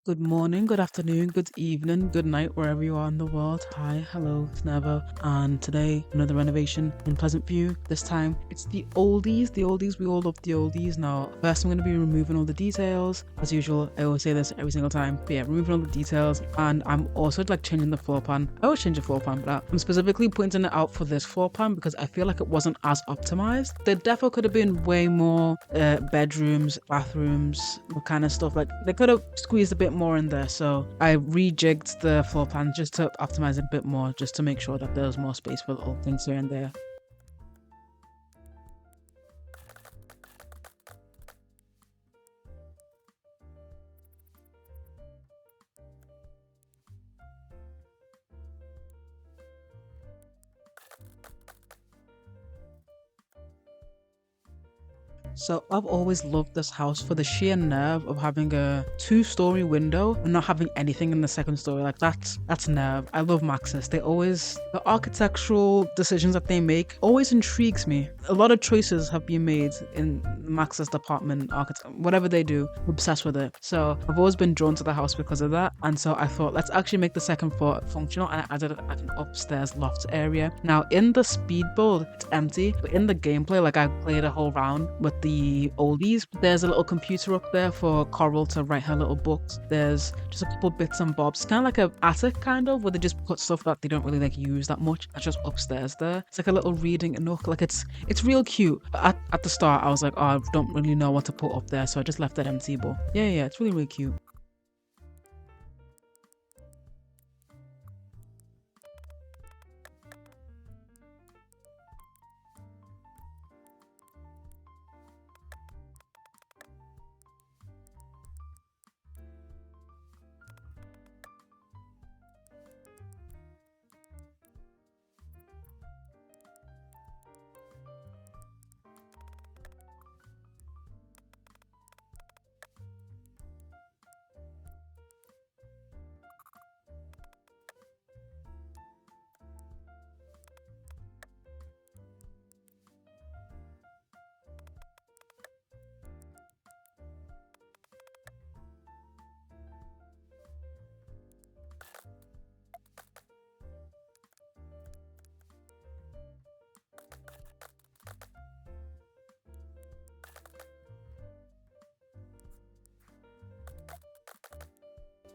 Good morning, good afternoon, good evening, good night, wherever you are in the world. Hi, hello, it's Neva, and today another renovation in Pleasant View. This time it's the oldies. The oldies, we all love the oldies. Now, first I'm going to be removing all the details. As usual, I always say this every single time. But yeah, removing all the details, and I'm also like changing the floor plan. I always change the floor plan, but I'm specifically pointing it out for this floor plan because I feel like it wasn't as optimized. There definitely could have been way more bedrooms, bathrooms, what kind of stuff. Like they could have squeezed a bit more in there. So I rejigged the floor plan just to optimize it a bit more, just to make sure that there's more space for little things here and there. So I've always loved this house for the sheer nerve of having a two-story window and not having anything in the second story. Like that's nerve. I love Maxis. They always the architectural decisions that they make always intrigues me. A lot of choices have been made in Maxis department, architect, whatever they do. I'm obsessed with it. So I've always been drawn to the house because of that. And so I thought let's actually make the second floor functional, and I added an upstairs loft area. Now in the speed build, it's empty, but in the gameplay, like I played a whole round with the oldies. There's a little computer up there for Coral to write her little books. There's just a couple bits and bobs, kind of like a attic kind of, where they just put stuff that they don't really like use that much. That's just upstairs there. It's like a little reading nook. Like it's real cute. But at the start, I was like, oh, I don't really know what to put up there, so I just left that empty. But yeah, it's really cute.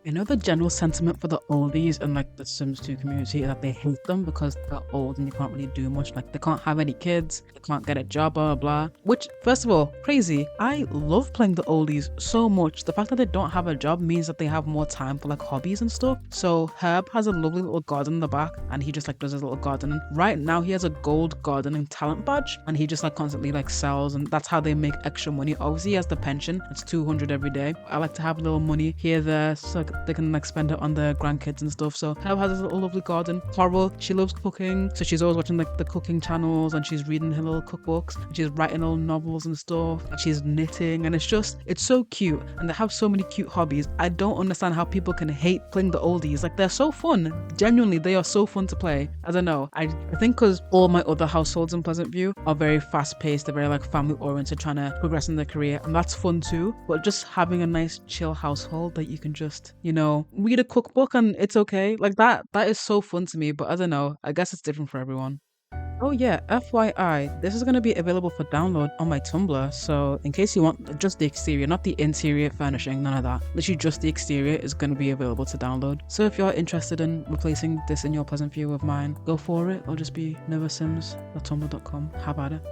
I know the general sentiment for the oldies and like the Sims 2 community is that they hate them because they're old and you can't really do much. Like they can't have any kids, they can't get a job, blah blah. Which, first of all, crazy. I love playing the oldies so much. The fact that they don't have a job means that they have more time for like hobbies and stuff. So Herb has a lovely little garden in the back, and he just like does his little gardening. Right now he has a gold gardening talent badge, and he just like constantly like sells, and that's how they make extra money. Obviously he has the pension. It's 200 every day. I like to have a little money here there, so they can like spend it on their grandkids and stuff. So Herb has this little lovely garden. Coral, she loves cooking, so she's always watching like the cooking channels, and she's reading her little cookbooks, and she's writing little novels and stuff, and she's knitting, and it's so cute, and they have so many cute hobbies. I don't understand how people can hate playing the oldies. Like they're so fun. Genuinely, they are so fun to play. I don't know. I think because all my other households in Pleasant View are very fast paced, they're very like family oriented, trying to progress in their career, and that's fun too. But just having a nice chill household that you can just, read a cookbook and it's okay. Like that is so fun to me. But I don't know. I guess it's different for everyone. Oh yeah, FYI, this is going to be available for download on my Tumblr, so in case you want just the exterior, not the interior furnishing, none of that, literally just the exterior is going to be available to download. So if you're interested in replacing this in your Pleasant View with mine, go for it. It'll just be nervosims.tumblr.com. How about it?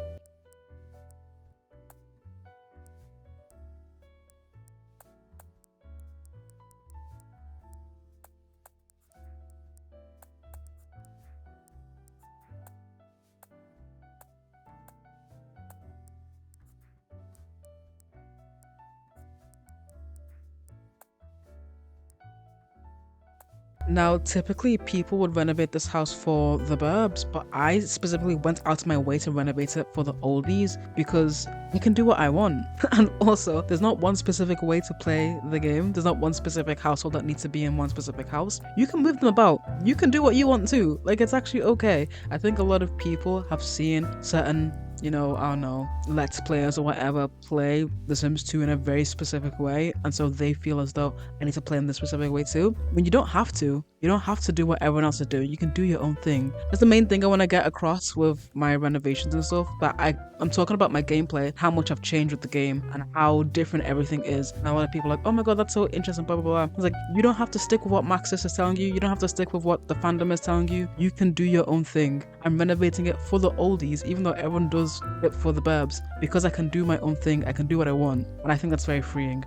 Now, typically people would renovate this house for the burbs, but I specifically went out of my way to renovate it for the oldies because I can do what I want. And also, there's not one specific way to play the game. There's not one specific household that needs to be in one specific house. You can move them about. You can do what you want to. Like, it's actually okay. I think a lot of people have seen certain I don't know, let's players or whatever play The Sims 2 in a very specific way, and so they feel as though I need to play in this specific way too. When you don't have to. You don't have to do what everyone else is doing. You can do your own thing. That's the main thing I want to get across with my renovations and stuff. But I'm talking about my gameplay, how much I've changed with the game, and how different everything is. And a lot of people are like, oh my god, that's so interesting, blah, blah, blah. It's like, you don't have to stick with what Maxis is telling you. You don't have to stick with what the fandom is telling you. You can do your own thing. I'm renovating it for the oldies, even though everyone does it for the burbs. Because I can do my own thing, I can do what I want. And I think that's very freeing.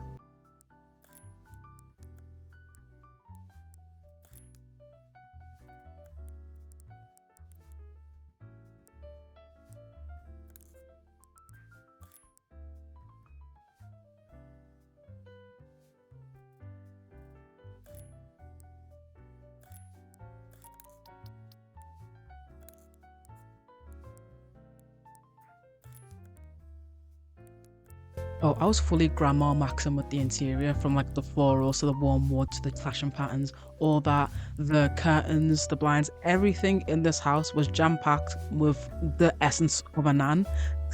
Oh, I was fully grandma maxing with the interior, from like the florals to the warm wood to the clashing patterns, all that, the curtains, the blinds, everything in this house was jam packed with the essence of a nan.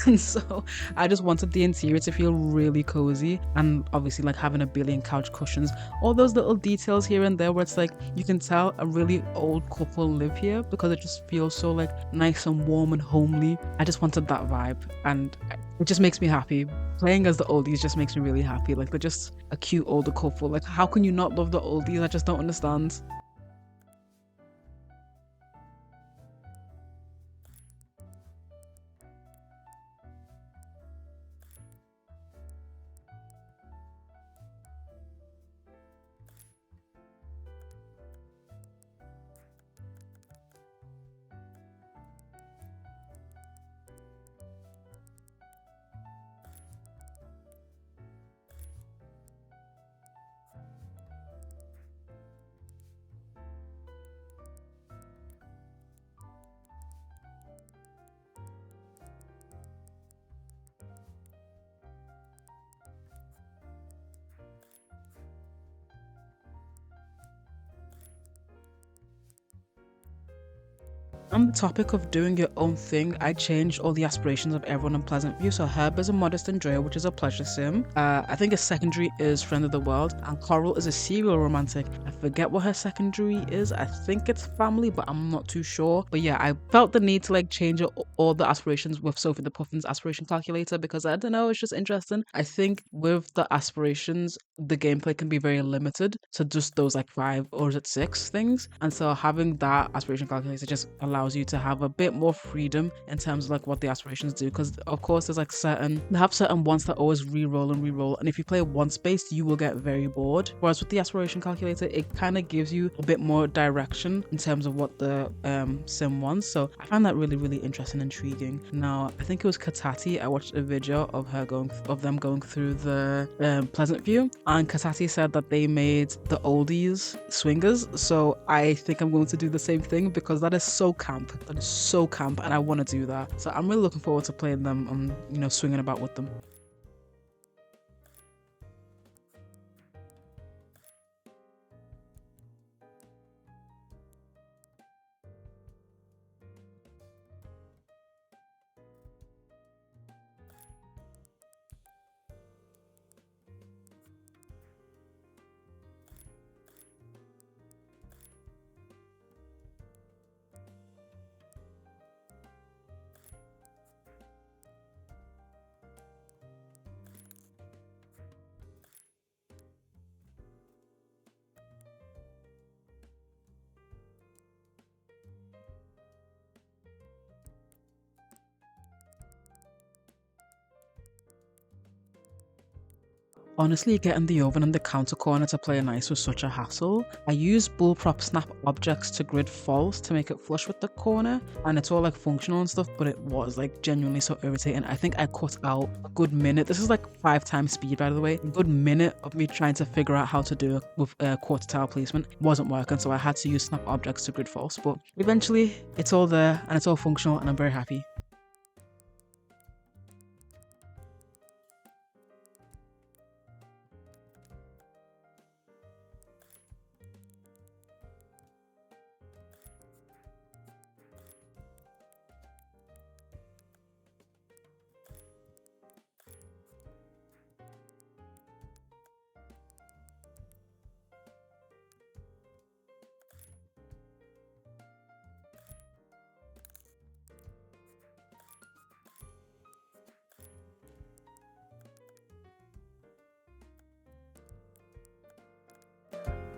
And so I just wanted the interior to feel really cozy, and obviously like having a billion couch cushions, all those little details here and there where it's like you can tell a really old couple live here because it just feels so like nice and warm and homely. I just wanted that vibe, and it just makes me happy. Playing as the oldies just makes me really happy. Like they're just a cute older couple. Like how can you not love the oldies? I just don't understand. On the topic of doing your own thing, I changed all the aspirations of everyone in Pleasant View. So Herb is a modest enjoyer, which is a pleasure sim. I think his secondary is Friend of the World, and Coral is a serial romantic. I forget what her secondary is. I think it's family, but I'm not too sure. But yeah, I felt the need to like change all the aspirations with Sophie the Puffin's aspiration calculator because I don't know, it's just interesting. I think with the aspirations, the gameplay can be very limited to just those like five or is it six things, and so having that aspiration calculator just allows you to have a bit more freedom in terms of like what the aspirations do, because of course there's like certain they have certain ones that always re-roll and re-roll, and if you play one space you will get very bored, whereas with the aspiration calculator it kind of gives you a bit more direction in terms of what the sim wants. So I find that really really interesting and intriguing. Now I think it was Katati, I watched a video of them going through the Pleasant View, and Katati said that they made the oldies swingers. So I think I'm going to do the same thing because that is so camp. That is so camp, and I want to do that. So I'm really looking forward to playing them and swinging about with them. Honestly, getting the oven and the counter corner to play nice was such a hassle. I used bullprop snap objects to grid false to make it flush with the corner, and it's all like functional and stuff, but it was like genuinely so irritating. I think I cut out a good minute. This is like 5 times speed, by the way. A good minute of me trying to figure out how to do it with quarter tile placement. It wasn't working, so I had to use snap objects to grid false, but eventually it's all there and it's all functional, and I'm very happy.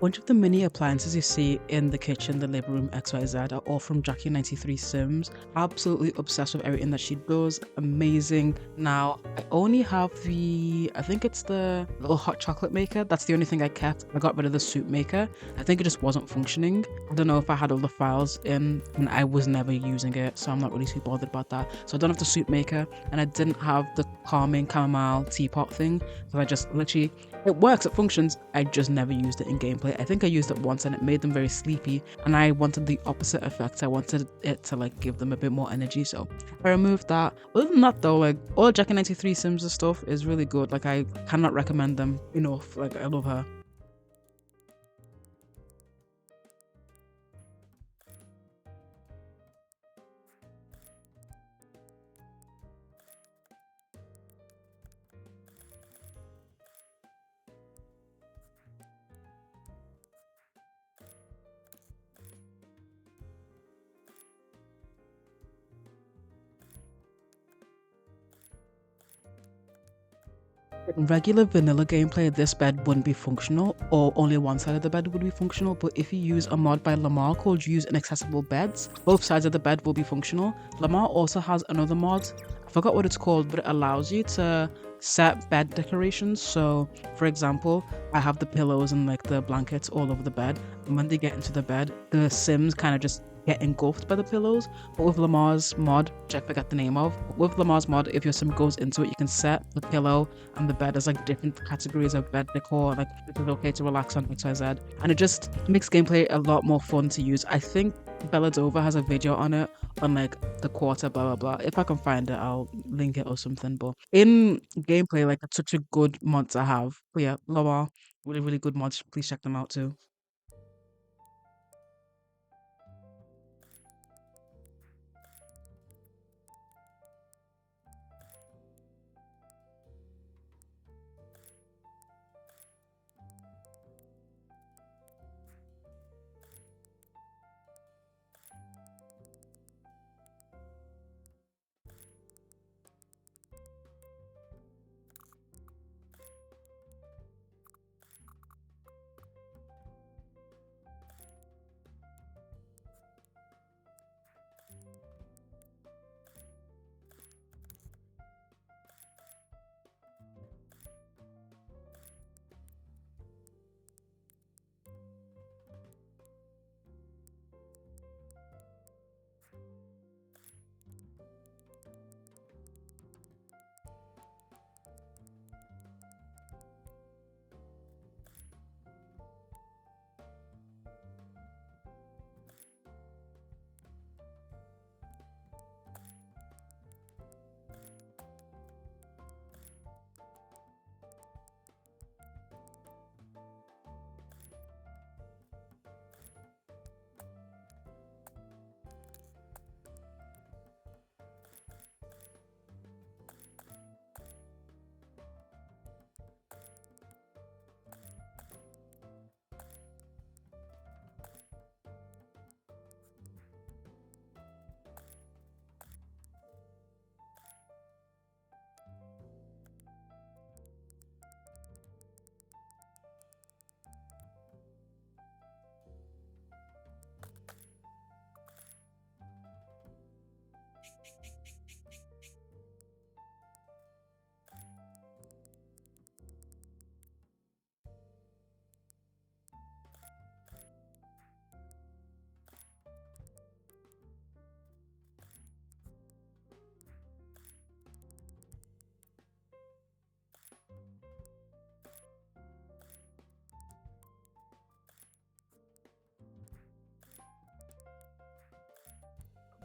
bunch of the mini appliances you see in the kitchen, the living room, XYZ are all from Jackie93 Sims. Absolutely obsessed with everything that she does. Amazing. Now, I only have I think it's the little hot chocolate maker. That's the only thing I kept. I got rid of the soup maker. I think it just wasn't functioning. I don't know if I had all the files in and I was never using it, so I'm not really too bothered about that. So I don't have the soup maker and I didn't have the calming chamomile teapot thing. So I just literally, it works, it functions. I just never used it in gameplay. I think I used it once and it made them very sleepy and I wanted the opposite effect. I wanted it to like give them a bit more energy, so I removed that. Other than that though, like all Jackie93 Sims and stuff is really good. Like I cannot recommend them enough. Like I love her. In regular vanilla gameplay, this bed wouldn't be functional, or only one side of the bed would be functional, but if you use a mod by Lamar called Use Inaccessible Beds, both sides of the bed will be functional. Lamar also has another mod, I forgot what it's called, but it allows you to set bed decorations. So, for example, I have the pillows and like the blankets all over the bed, and when they get into the bed, the Sims kind of just get engulfed by the pillows. But with Lamar's mod, which I forget the name of, with Lamar's mod, if your sim goes into it, you can set the pillow and the bed as like different categories of bed decor, like this is okay to relax on XYZ, and it just makes gameplay a lot more fun to use. I think Belladova has a video on it on like the quarter blah blah blah. If I can find it, I'll link it or something. But in gameplay, like it's such a good mod to have. But yeah, Lamar, really good mods. Please check them out too.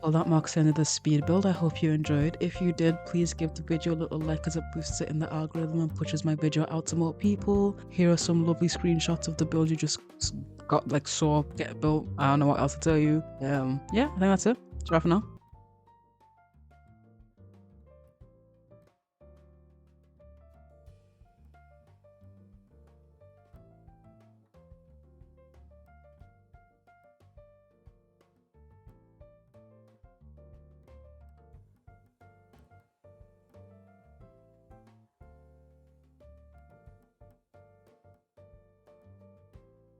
Well, that marks the end of the speed build. I hope you enjoyed. If you did, please give the video a little like as it boosts it in the algorithm and pushes my video out to more people. Here are some lovely screenshots of the build you just got, like saw get built. I don't know what else to tell you. Yeah, I think that's it. Ciao for now.